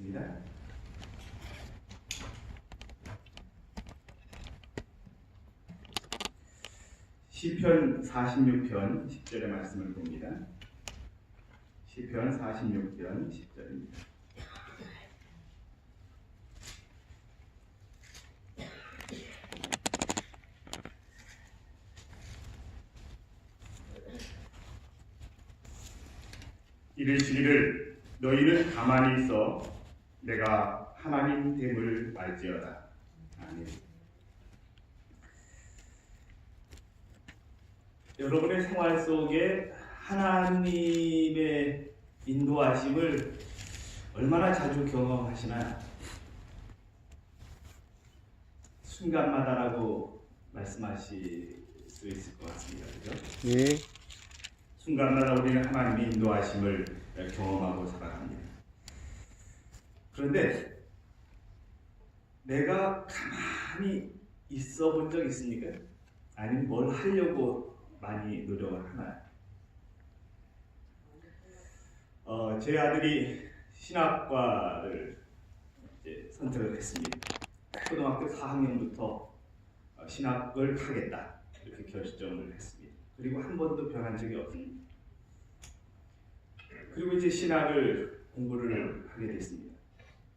읽겠습니다. 시편 46편 10절의 말씀을 봅니다. 시편 46편 10절입니다. 이르시기를 너희는 가만히 있어 내가 하나님 됨을 알지어다. 아멘. 여러분의 생활 속에 하나님의 인도하심을 얼마나 자주 경험하시나요? 순간마다라고 말씀하실 수 있을 것 같습니다. 그죠? 예. 순간마다 우리는 하나님의 인도하심을 경험하고 살아갑니다. 그런데 내가 가만히 있어 본 적 있습니까? 아니면 뭘 하려고 많이 노력을 하나요? 제 아들이 신학과를 이제 선택을 했습니다. 초등학교 4학년부터 신학을 하겠다 이렇게 결정을 했습니다. 그리고 한 번도 변한 적이 없습니다. 그리고 이제 신학을 공부를 하게 됐습니다.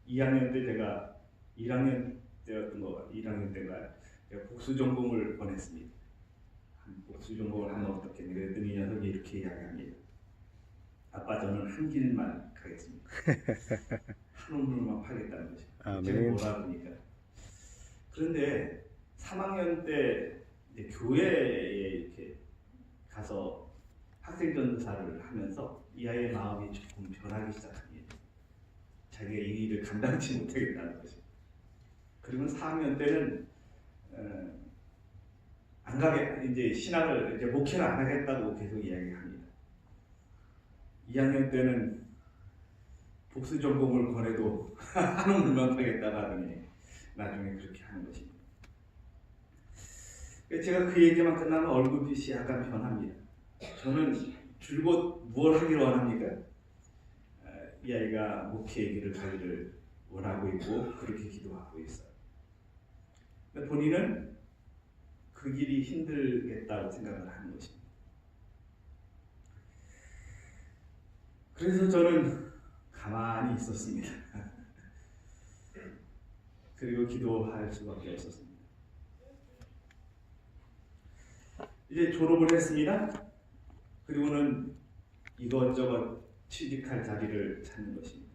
2학년 때 제가 1학년 때였던 거 1학년 때인가 제가 복수 전공을 권했습니다. 복수 전공을 하면 어떻겠니? 그랬더니 이 녀석이 이렇게 이야기합니다. 아빠 저는 한 길만 가겠습니다. 한 우물만 파겠다는 것이. 제가 뭐라 그러니까. 그런데 3학년 때 이제 교회에 이렇게 가서 학생 전도사를 하면서 이 아이의 마음이 조금 변하기 시작합니다. 자기가 이 일을 감당치 못하겠다는 것이. 그리고 4학년 때는 안 가게 이제 신학을 이제 목회를 안 하겠다고 계속 이야기합니다. 2학년 때는 복수 전공을 권해도 하는 물만 하겠다고 하더니 나중에 그렇게 하는 것입니다. 제가 그 얘기만 끝나면 얼굴빛이 약간 변합니다. 저는 줄곧 무엇 하기를 원합니까? 이 아이가 목회의 길을 가기를 원하고 있고 그렇게 기도하고 있어요. 근데 본인은 그 길이 힘들겠다고 생각을 하는 것입니다. 그래서 저는 가만히 있었습니다. 그리고 기도할 수밖에 없었습니다. 이제 졸업을 했습니다. 그리고는 이것저것 취직할 자리를 찾는 것입니다.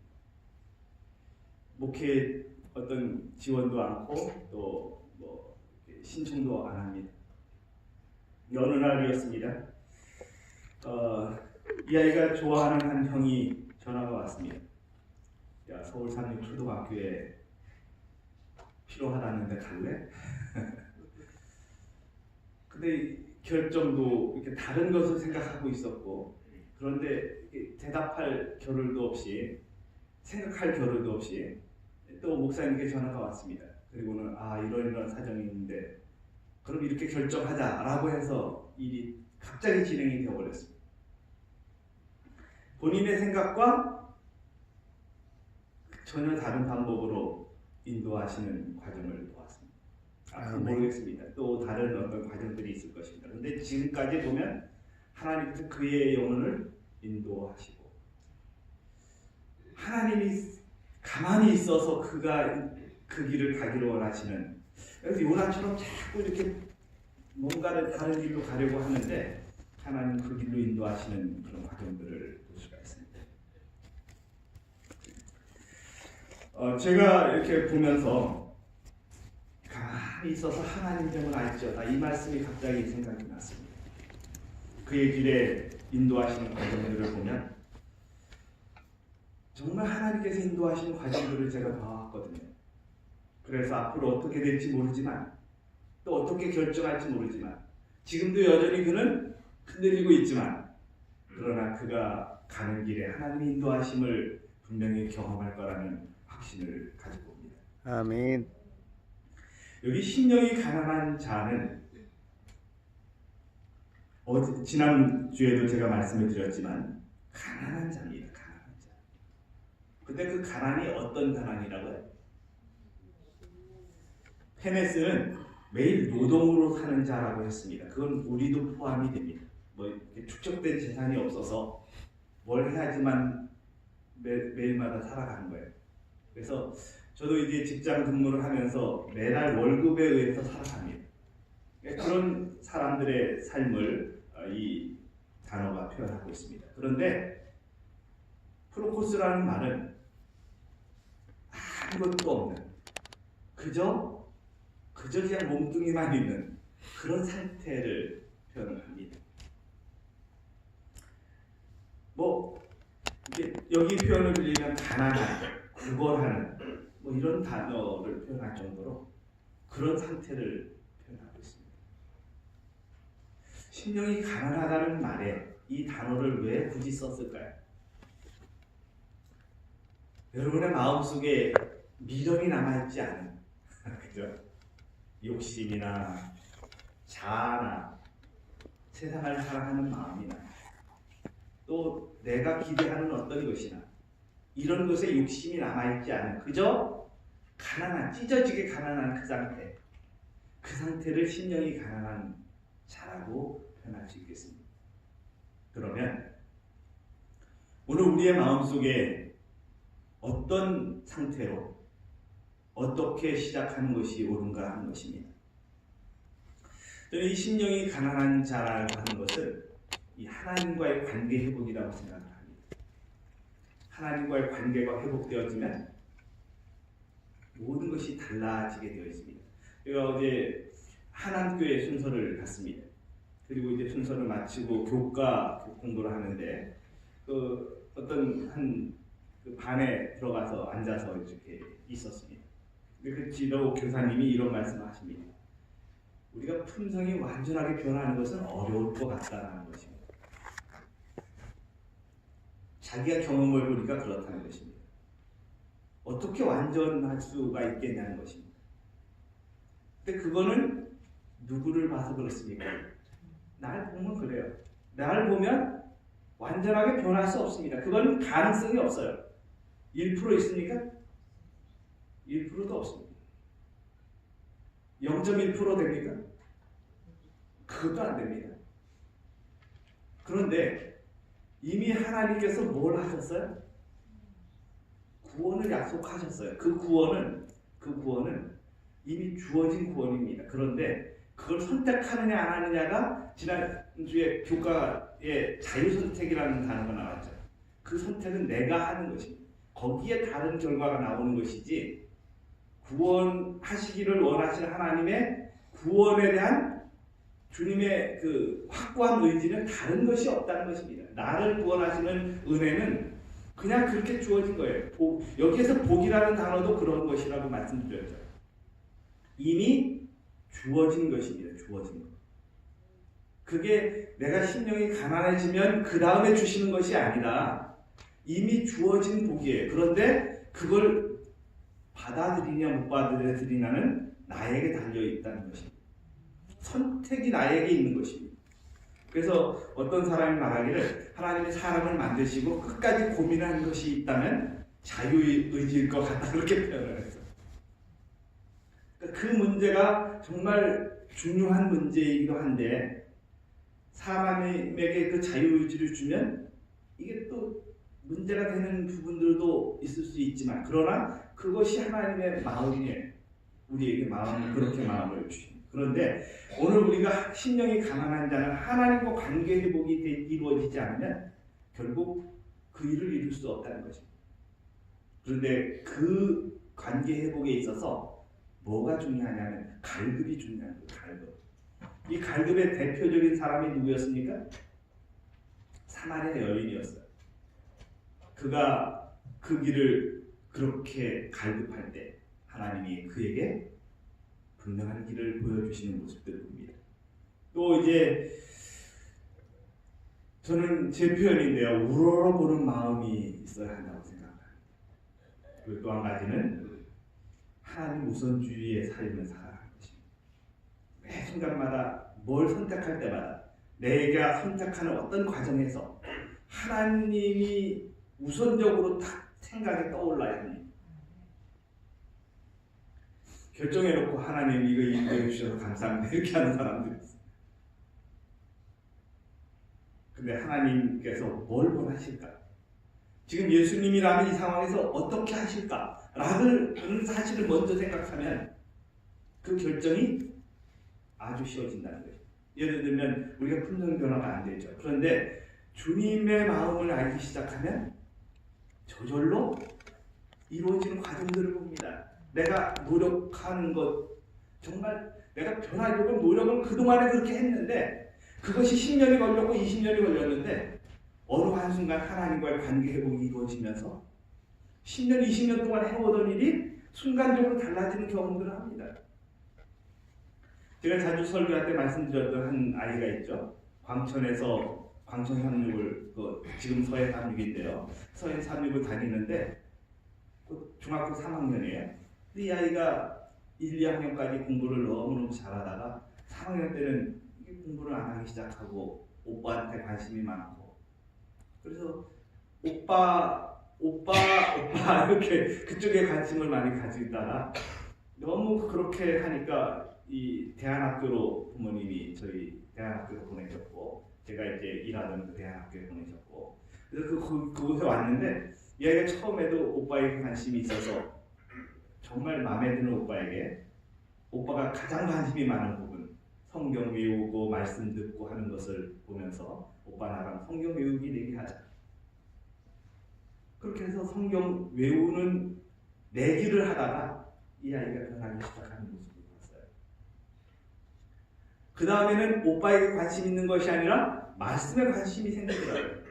목회 어떤 지원도 않고 또 뭐 신청도 안 합니다. 어느 날이었습니다. 이 아이가 좋아하는 한 형이 전화가 왔습니다. 야, 서울 삼육 초등학교에 필요하다는데 갈래? 근데 결정도 이렇게 다른 것을 생각하고 있었고 그런데 대답할 겨를도 없이 생각할 겨를도 없이 또 목사님께 전화가 왔습니다. 그리고는 이런 사정이 있는데 그럼 이렇게 결정하자라고 해서 일이 갑자기 진행이 되어버렸습니다. 본인의 생각과 전혀 다른 방법으로 인도하시는 과정을 보았습니다. 모르겠습니다. 또 다른 어떤 과정들이 있을 것입니다. 그런데 지금까지 보면 하나님께서 그의 영혼을 인도하시고 하나님이 가만히 있어서 그가 그 길을 가기를 원하시는 그래서 요나처럼 자꾸 이렇게 뭔가를 다른 길로 가려고 하는데 하나님 그 길로 인도하시는 그런 과정들을 볼 수가 있습니다. 제가 이렇게 보면서 가만히 있어서 하나님 됨을 알지어다 이 말씀이 갑자기 생각이 났습니다. 그의 길에 인도하시는 과정들을 보면 정말 하나님께서 인도하시는 과정들을 제가 봐왔거든요. 그래서 앞으로 어떻게 될지 모르지만 또 어떻게 결정할지 모르지만 지금도 여전히 그는 흔들리고 있지만 그러나 그가 가는 길에 하나님의 인도하심을 분명히 경험할 거라는 확신을 가지고 옵니다. 아멘. 여기 심령이 가난한 자는 지난주에도 제가 말씀을 드렸지만 가난한 자입니다. 가난한 자. 근데 그 가난이 어떤 가난이라고요? 페네스는 매일 노동으로 사는 자라고 했습니다. 그건 우리도 포함이 됩니다. 뭐 이렇게 축적된 재산이 없어서 뭘 해야지만 매일마다 살아가는 거예요. 그래서 저도 이제 직장 근무를 하면서 매달 월급에 의해서 살아갑니다. 그런 사람들의 삶을 이 단어가 표현하고 있습니다. 그런데 프로코스라는 말은 아무것도 없는 그저 그냥 몸뚱이만 있는 그런 상태를 표현합니다. 뭐 이게 여기 표현을 빌리면 가난한, 구걸하는 뭐 이런 단어를 표현할 정도로 그런 상태를 표현하고 있습니다. 심령이 가난하다는 말에 이 단어를 왜 굳이 썼을까요? 여러분의 마음속에 미련이 남아있지 않은 그죠? 욕심이나 자아나 세상을 사랑하는 마음이나 또 내가 기대하는 어떤 것이나 이런 것에 욕심이 남아있지 않은 그저 가난한, 찢어지게 가난한 그 상태를 심령이 가난한 자라고 표현할 수 있겠습니다. 그러면 오늘 우리의 마음속에 어떤 상태로 어떻게 시작하는 것이 옳은가 하는 것입니다. 저는 이 심령이 가난한 자라고 하는 것을 이 하나님과의 관계 회복이라고 생각을 합니다. 하나님과의 관계가 회복되어지면 모든 것이 달라지게 되어 있습니다. 제가 어제 한안교회 순서를 갔습니다. 그리고 이제 순서를 마치고 교과 공부를 하는데 어떤 그 반에 들어가서 앉아서 이렇게 있었습니다. 그 지도 교사님이 이런 말씀을 하십니다. 우리가 품성이 완전하게 변하는 것은 어려울 것 같다는 것입니다. 자기가 경험을 보니까 그렇다는 것입니다. 어떻게 완전할 수가 있겠냐는 것입니다. 근데 그거는 누구를 봐서 그렇습니까? 날 보면 그래요. 날 보면 완전하게 변할 수 없습니다. 그건 가능성이 없어요. 1% 있습니까? 1%도 없습니다. 0.1% 됩니까? 그것도 안 됩니다. 그런데 이미 하나님께서 뭘 하셨어요? 구원을 약속하셨어요. 그 구원은 이미 주어진 구원입니다. 그런데 그걸 선택하느냐 안 하느냐가 지난주에 교과에 자유선택이라는 단어가 나왔죠. 그 선택은 내가 하는 것입니다. 거기에 다른 결과가 나오는 것이지 구원하시기를 원하시는 하나님의 구원에 대한 주님의 그 확고한 의지는 다른 것이 없다는 것입니다. 나를 구원하시는 은혜는 그냥 그렇게 주어진 거예요. 여기에서 복이라는 단어도 그런 것이라고 말씀드렸죠. 이미 주어진 것입니다. 주어진 것. 그게 내가 심령이 가난해지면 그 다음에 주시는 것이 아니라 이미 주어진 복이에요. 그런데 그걸 받아들이냐 못 받아들이냐는 나에게 달려있다는 것입니다. 선택이 나에게 있는 것입니다. 그래서 어떤 사람이 말하기를 하나님이 사람을 만드시고 끝까지 고민한 것이 있다면 자유의지일 것 같다 그렇게 표현을 했어요. 그 문제가 정말 중요한 문제이기도 한데 사람에게 그 자유의지를 주면 이게 또 문제가 되는 부분들도 있을 수 있지만 그러나 그것이 하나님의 마음이에요. 우리에게 그렇게 마음을 주십니다. 그런데 오늘 우리가 심령이 가난한 자는 하나님과 관계 회복이 이루어지지 않으면 결국 그 일을 이룰 수 없다는 것입니다. 그런데 그 관계 회복에 있어서 뭐가 중요하냐면 갈급이 중요한 거예요. 갈급. 이 갈급의 대표적인 사람이 누구였습니까? 사마리아 여인이었어요. 그가 그 길을 그렇게 갈급할 때 하나님이 그에게 분명한 길을 보여주시는 모습들을 봅니다. 또 이제 저는 제 표현인데요. 우러러보는 마음이 있어야 한다고 생각합니다. 그리고 또 한 가지는 하나님 우선주의의 삶을 살아가는 것입니다. 매 순간마다 뭘 선택할 때마다 내가 선택하는 어떤 과정에서 하나님이 우선적으로 딱 생각이 떠올라야 합니다. 결정해놓고 하나님 이거 인도해 주셔서 감사합니다 이렇게 하는 사람들이 있어요. 근데 하나님께서 뭘 원하실까? 지금 예수님이라면 이 상황에서 어떻게 하실까? 라는 사실을 먼저 생각하면 그 결정이 아주 쉬워진다는 거예요. 예를 들면 우리가 품종 변화가 안 되죠. 그런데 주님의 마음을 알기 시작하면 저절로 이루어지는 과정들을 봅니다. 내가 노력하는 것, 정말 내가 변하려고 노력을 그동안에 그렇게 했는데 그것이 10년이 걸렸고 20년이 걸렸는데 어느 한순간 하나님과의 관계 회복이 이루어지면서 10년, 20년 동안 해오던 일이 순간적으로 달라지는 경험들을 합니다. 제가 자주 설교할 때 말씀드렸던 한 아이가 있죠. 광천에서 광천 삼육을 지금 서해 삼육인데요. 서해 삼육을 다니는데 중학교 3학년이에요. 이 아이가 1, 2학년까지 공부를 너무너무 잘하다가 3학년 때는 공부를 안 하기 시작하고 오빠한테 관심이 많고 그래서 오빠 이렇게 그쪽에 관심을 많이 가지다가 너무 그렇게 하니까 이 대안학교로 부모님이 저희 대안학교로 보내셨고 제가 이제 일하던 그 대안학교에 보내셨고 그래서 그곳에 왔는데 이 아이가 처음에도 오빠에게 관심이 있어서 정말 마음에 드는 오빠에게 오빠가 가장 관심이 많은 부분 성경 외우고 말씀 듣고 하는 것을 보면서 오빠 나랑 성경 외우기 내기하자. 그렇게 해서 성경 외우는 내기를 하다가 이 아이가 변하기 시작하는 모습을 봤어요. 그 다음에는 오빠에게 관심 있는 것이 아니라 말씀에 관심이 생기더라고요.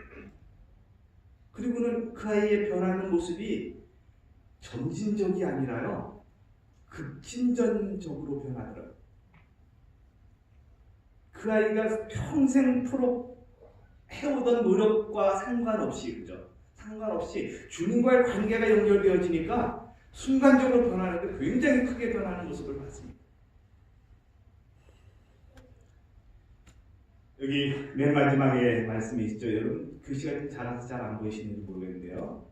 그리고는 그 아이의 변하는 모습이 점진적이 아니라요. 급진전적으로 변하더라고요. 그 아이가 평생 해오던 노력과 상관없이, 그죠? 상관없이 주님과의 관계가 연결되어지니까 순간적으로 변하는데 굉장히 크게 변하는 모습을 봤습니다. 여기 맨 마지막에 말씀이 있죠. 여러분 글씨가 작아서 잘 안 보이시는지 모르겠는데요.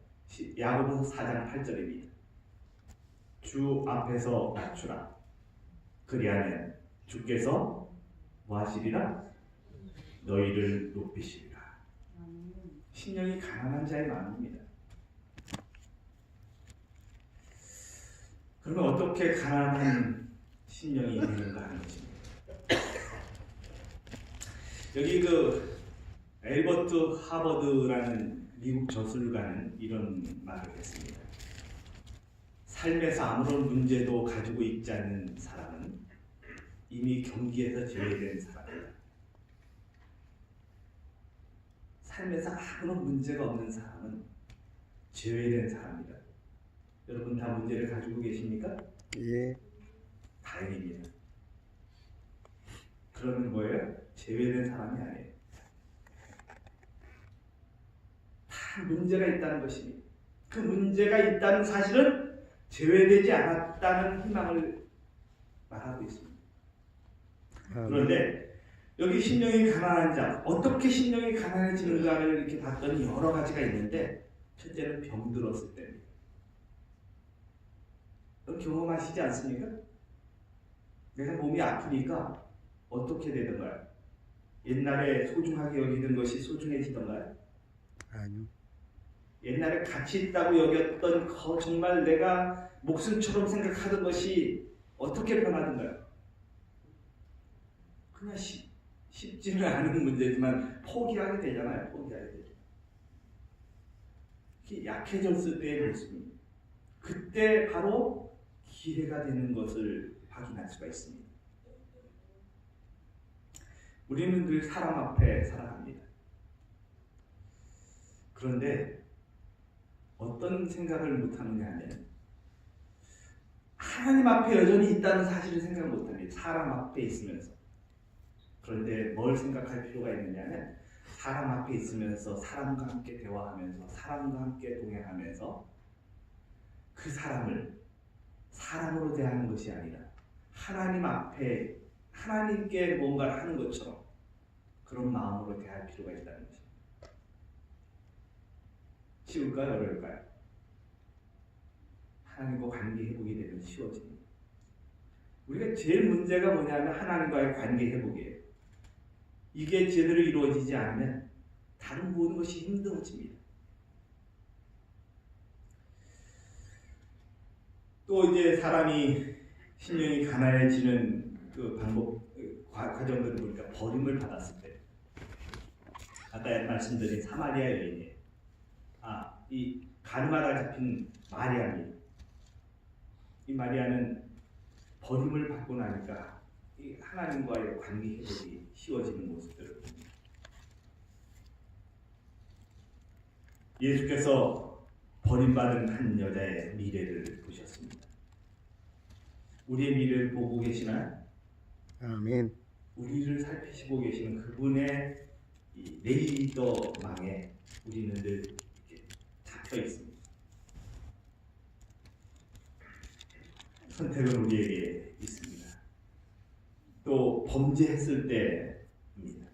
야고보서 4장 8절입니다. 주 앞에서 낮추라. 그리하면 주께서 뭐 하시리라? 너희를 높이시리라. 심령이 가난한 자의 마음입니다. 그러면 어떻게 가난한 심령이 되는가 하는 것입니다. 여기 그 엘버트 하버드라는 미국 저술가는 이런 말을 했습니다. 삶에서 아무런 문제도 가지고 있지 않는 사람은 이미 경기에서 제외된 사람이다. 삶에서 아무런 문제가 없는 사람은 제외된 사람이다. 여러분 다 문제를 가지고 계십니까? 예. 다행입니다. 그러면 뭐예요? 제외된 사람이 아니에요. 다 문제가 있다는 것입니다. 그 문제가 있다는 사실은 제외되지 않았다는 희망을 말하고 있습니다. 그런데 여기 심령이 가난한 자, 어떻게 심령이 가난해지는가를 이렇게 봤더니 여러 가지가 있는데 첫째는 병들었을 때입니다. 경험하시지 않습니까? 내가 몸이 아프니까 어떻게 되던가요? 옛날에 소중하게 여기던 것이 소중해지던가요? 아니요. 옛날에 가치 있다고 여겼던 정말 내가 목숨처럼 생각하던 것이 어떻게 변하던가요? 그냥 쉽지는 않은 문제지만 포기하게 되잖아요. 포기하게 되죠. 약해졌을 때의 모습입니다. 그때 바로 기회가 되는 것을 확인할 수가 있습니다. 우리는 늘 사람 앞에 살아갑니다. 그런데 어떤 생각을 못하느냐 하면 하나님 앞에 여전히 있다는 사실을 생각 못합니다. 사람 앞에 있으면서. 그런데 뭘 생각할 필요가 있느냐면 사람 앞에 있으면서 사람과 함께 대화하면서 사람과 함께 동행하면서 그 사람을 사람으로 대하는 것이 아니라 하나님 앞에 하나님께 뭔가를 하는 것처럼 그런 마음으로 대할 필요가 있다는 것입니다. 쉬울까요? 어려울까요? 하나님과 관계 회복이 되면 쉬워집니다. 우리가 제일 문제가 뭐냐면 하나님과의 관계 회복이에요. 이게 제대로 이루어지지 않으면 다른 모든 것이 힘들어집니다. 또 이제 사람이 심령이 가난해지는 그 방법, 과정들을 보니까 버림을 받았을 때, 아까 말씀드린 사마리아 여인이에요. 이 가늠하다 잡힌 마리아입니다. 이 마리아는 버림을 받고 나니까 이 하나님과의 관계 회복이 쉬워지는 모습들을 봅니다. 예수께서 버림받은 한 여자의 미래를 보셨습니다. 우리의 미래를 보고 계시나요? 아멘. 우리를 살피시고 계시는 그분의 이 레이더망에 우리는 늘 이렇게 잡혀 있습니다. 선택은 우리에게 있습니다. 또 범죄했을 때입니다.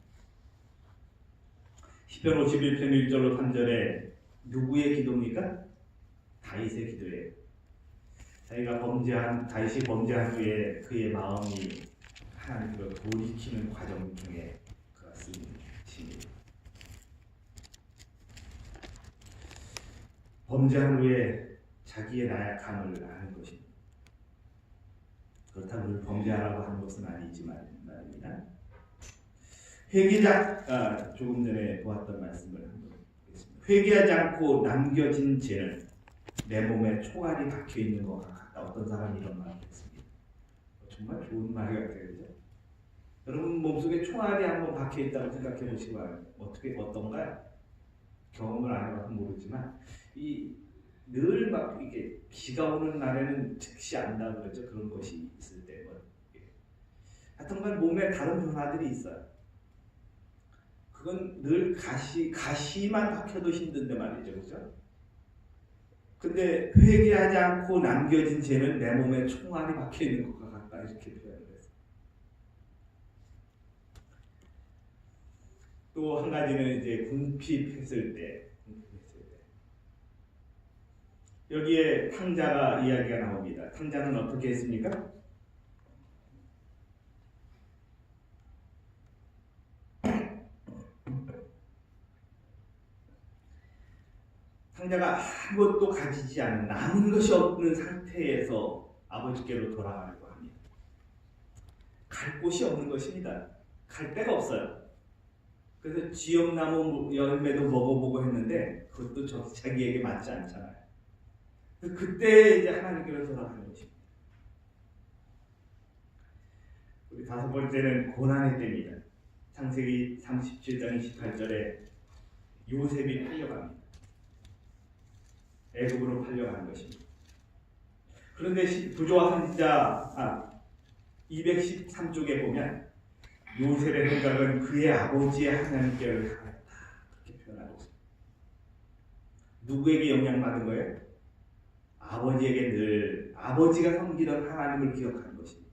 시편 51편 1절로 3절에 누구의 기도입니까? 다윗의 기도예요. 다윗이 범죄한 후에 그의 마음이 하나님으로 돌이키는 과정 중에 그가 쓴 시입니다. 범죄한 후에 자기의 나약함을 아는 것입니다. 그렇다고 늘 범죄하라고 하는 것은 아니지만 말입니다. 조금 전에 보았던 말씀을 한번 보겠습니다. 회개하지 않고 남겨진 죄는 내 몸에 총알이 박혀 있는 것 같다. 어떤 사람이 이런 말을 했습니다. 정말 좋은 말 같아요, 그죠? 여러분 몸속에 총알이 한번 박혀 있다고 생각해 보시고 어떤가요? 경험을 안 해봐서 모르지만 늘 막 이게 비가 오는 날에는 즉시 안다 그러죠. 그런 것이 있을 때 하여튼간 몸에 다른 변화들이 있어요. 그건 늘 가시만 박혀도 힘든데 말이죠, 그죠? 근데 회개하지 않고 남겨진 죄는 내 몸에 총알이 박혀 있는 것과 같다 이렇게 표현을 했어요. 또 한 가지는 이제 궁핍했을 때. 여기에 탕자가 이야기가 나옵니다. 탕자는 어떻게 했습니까? 탕자가 아무것도 가지지 않은 남은 것이 없는 상태에서 아버지께로 돌아가려고 합니다. 갈 곳이 없는 것입니다. 갈 데가 없어요. 그래서 지엄나무 열매도 먹어보고 했는데 그것도 자기에게 맞지 않잖아요. 그때 이제 하나님께로 돌아가는 것입니다. 우리 다섯 번째는 고난의 때입니다. 창세기 37장 28절에 요셉이 팔려갑니다. 애굽으로 팔려가는 것입니다. 그런데 부조와 선지자 213쪽에 보면 요셉의 생각은 그의 아버지의 하나님께를 향했다. 그렇게 표현하고 있습니다. 누구에게 영향받은 거예요? 아버지에게 늘 아버지가 섬기던 하나님을 기억하는 것입니다.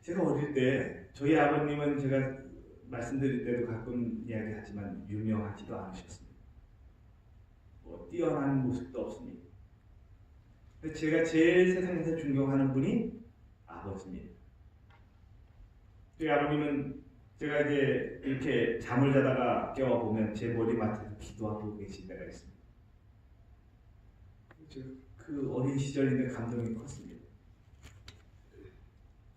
제가 어릴 때 저희 아버님은 제가 말씀드릴 때도 가끔 이야기하지만 유명하지도 않으셨습니다. 뛰어난 모습도 없습니다. 근데 제가 제일 세상에서 존경하는 분이 아버지입니다. 저희 아버님은 제가 이제 이렇게 잠을 자다가 깨워보면 제 머리맡에서 기도하고 계신 때가 있습니다. 그 어린 시절인데 감동이 컸습니다.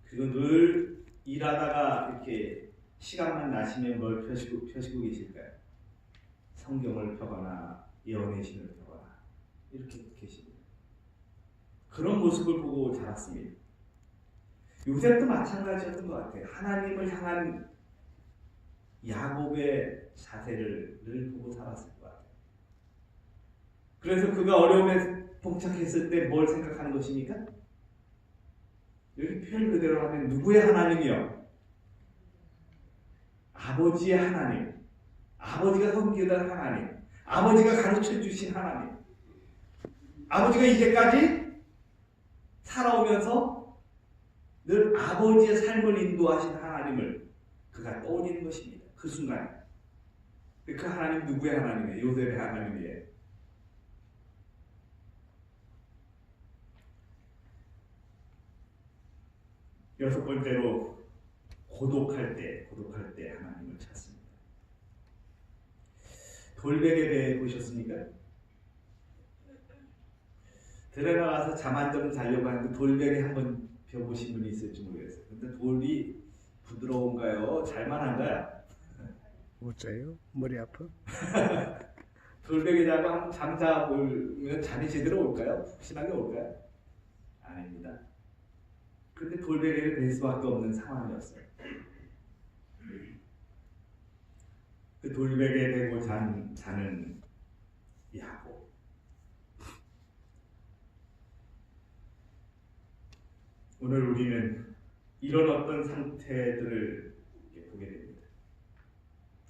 그리고 늘 일하다가 이렇게 시간만 나시면 뭘 펴시고 계실까요? 성경을 펴거나 예언의 신을 펴거나 이렇게 계십니다. 그런 모습을 보고 자랐습니다. 요셉도 마찬가지였던 것 같아요. 하나님을 향한 야곱의 자세를 늘 보고 살았을 것 같아요. 그래서 그가 어려움에 봉착했을 때 뭘 생각하는 것입니까? 여기 표현 그대로 하면 누구의 하나님이요? 아버지의 하나님. 아버지가 섬기던 하나님. 아버지가 가르쳐 주신 하나님. 아버지가 이제까지 살아오면서 늘 아버지의 삶을 인도하신 하나님을 그가 떠올리는 것입니다. 그 순간에. 그 하나님 누구의 하나님이에요? 요셉의 하나님이에요. 여섯 번째로 고독할 때 하나님을 찾습니다. 돌베개 배 보셨습니까? 들에 나가서 잠 한 점 자려고 하는데 돌베개 한번 펴보신 분이 있을지 모르겠어요. 근데 돌이 부드러운가요? 잘만한가요? 못 자요? 머리 아파? 돌베개 자고 한번 잠자 보면 잠이 제대로 올까요? 푹신하게 올까요? 아닙니다. 근데 돌베개를 댈 수밖에 없는 상황이었어요. 그 돌베개 대고 자는 야곱. 오늘 우리는 이런 어떤 상태들을 보게 됩니다.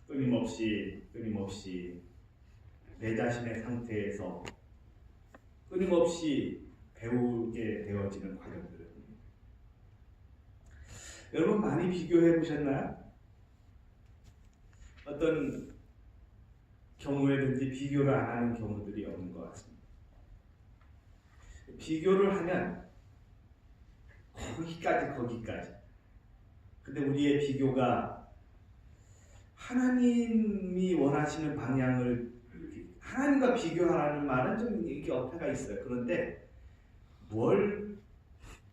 끊임없이 내 자신의 상태에서 끊임없이 배우게 되어지는 과정들을 봅니다. 여러분 많이 비교해 보셨나요? 어떤 경우에든지 비교를 안 하는 경우들이 없는 것 같습니다. 비교를 하면 거기까지. 근데 우리의 비교가 하나님이 원하시는 방향을 하나님과 비교하라는 말은 좀 이렇게 어폐가 있어요. 그런데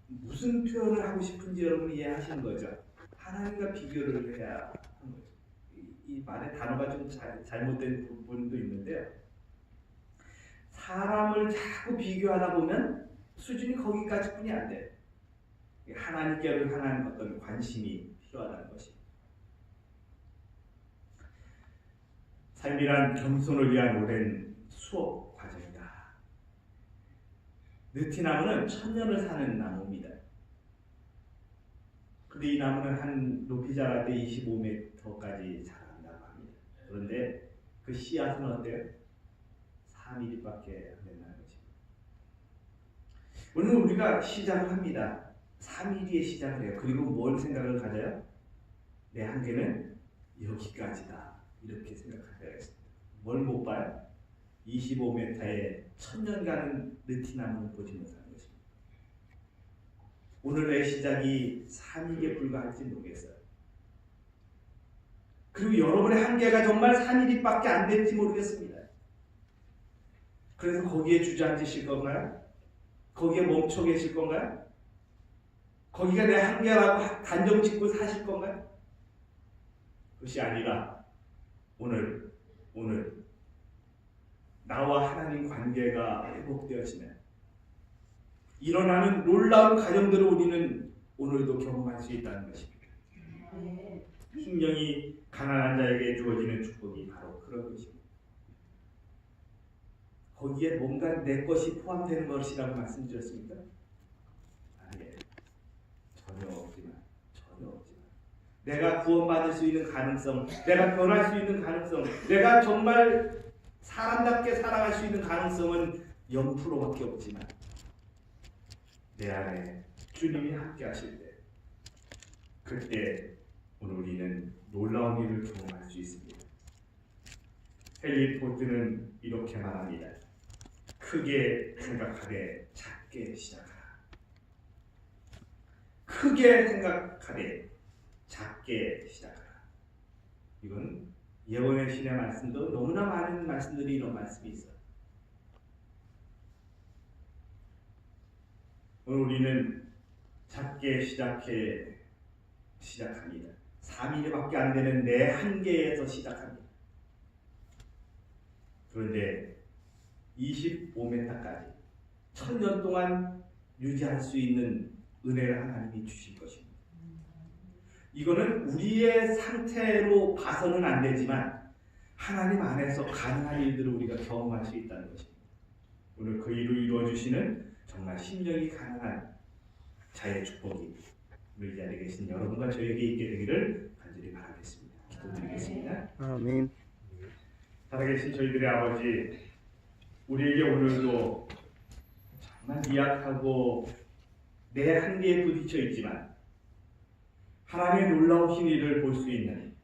무슨 표현을 하고 싶은지 여러분이 이해하시는 거죠. 하나님과 비교를 해야 하는 거죠. 이 말의 단어가 좀 잘못된 부분도 있는데요. 사람을 자꾸 비교하다 보면 수준이 거기까지뿐이 안 돼요. 하나님께로 향한 어떤 관심이 필요하다는 것입니다. 삶이란 겸손을 위한 오랜 수업 과정이다. 느티나무는 1000년을 사는 나무입니다. 근데 이 나무는 한 높이 자랄 때 25m까지 자란다고 합니다. 그런데 그 씨앗은 어때요? 4mm밖에 안 된다는 것입니다. 오늘 우리가 시작을 합니다. 3mm에 시작을 해요. 그리고 뭘 생각을 가져요? 내 한계는 여기까지다. 이렇게 생각하셔야겠습니다. 뭘 못 봐요? 25m의 1000년 가는 느티나무는 보지 못하는 것입니다. 오늘 내 시작이 3mm에 불과할지 모르겠어요. 그리고 여러분의 한계가 정말 3mm밖에 안 될지 모르겠습니다. 그래서 거기에 주저앉으실 건가요? 거기에 멈춰 계실 건가요? 거기가 내 한계라고 단정 짓고 사실 건가요? 그것이 아니라 오늘 나와 하나님 관계가 회복되어지면 일어나는 놀라운 가정들을 우리는 오늘도 경험할 수 있다는 것입니다. 신령이 가난한 자에게 주어지는 축복이 바로 그런 것입니다. 거기에 뭔가 내 것이 포함되는 것이라고 말씀드렸습니까? 아니에요. 전혀 없지만 내가 구원받을 수 있는 가능성, 내가 변할 수 있는 가능성, 내가 정말 사람답게 살아갈 수 있는 가능성은 0%밖에 없지만 내 안에 주님이 함께 하실 때 그때 오늘 우리는 놀라운 일을 경험할 수 있습니다. 헨리 포드는 이렇게 말합니다. 크게 생각하되 작게 시작하라. 크게 생각하되 작게 시작하라. 이건 예언의 신의 말씀도 너무나 많은 말씀들이 이런 말씀이 있어요. 오늘 우리는 작게 시작합니다. 3mm밖에 안 되는 내 한계에서 시작합니다. 그런데 25m까지 1000년 동안 유지할 수 있는 은혜를 하나님이 주실 것입니다. 이거는 우리의 상태로 봐서는 안 되지만 하나님 안에서 가능한 일들을 우리가 경험할 수 있다는 것입니다. 오늘 그 일을 이루어주시는 정말 심령이 가능한 자의 축복이 우리 자리에 계신 여러분과 저에게 있게 되기를 간절히 바라겠습니다. 기도드리겠습니다. 아멘. 살아계신 저희들의 아버지, 우리에게 오늘도 정말 미약하고 내 한계에 부딪혀 있지만 하나님의 놀라우신 일을 볼 수 있는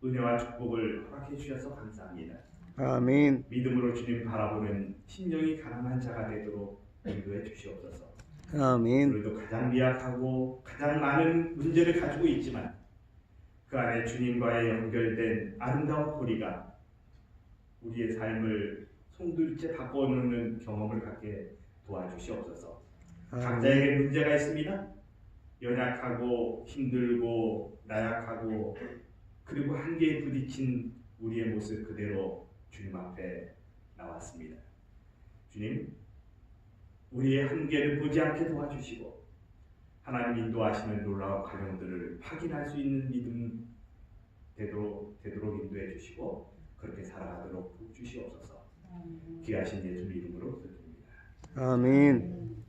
은혜와 축복을 허락해 주셔서 감사합니다. 아멘. 믿음으로 주님 바라보는 심령이 가난한 자가 되도록 인도해 주시옵소서. 아멘. 우리도 가장 미약하고 가장 많은 문제를 가지고 있지만 그 안에 주님과의 연결된 아름다운 고리가 우리의 삶을 송두리째 바꿔놓는 경험을 갖게 도와주시옵소서. 각자에게 문제가 있습니다. 연약하고 힘들고 나약하고 그리고 한계에 부딪힌 우리의 모습 그대로 주님 앞에 나왔습니다. 주님, 우리의 한계를 보지 않게 도와주시고 하나님 인도하시는 놀라운 과정들을 확인할 수 있는 믿음 되도록 인도해 주시고 그렇게 살아가도록 복 주시옵소서. 귀하신 예수 이름으로 기도드립니다. 아멘.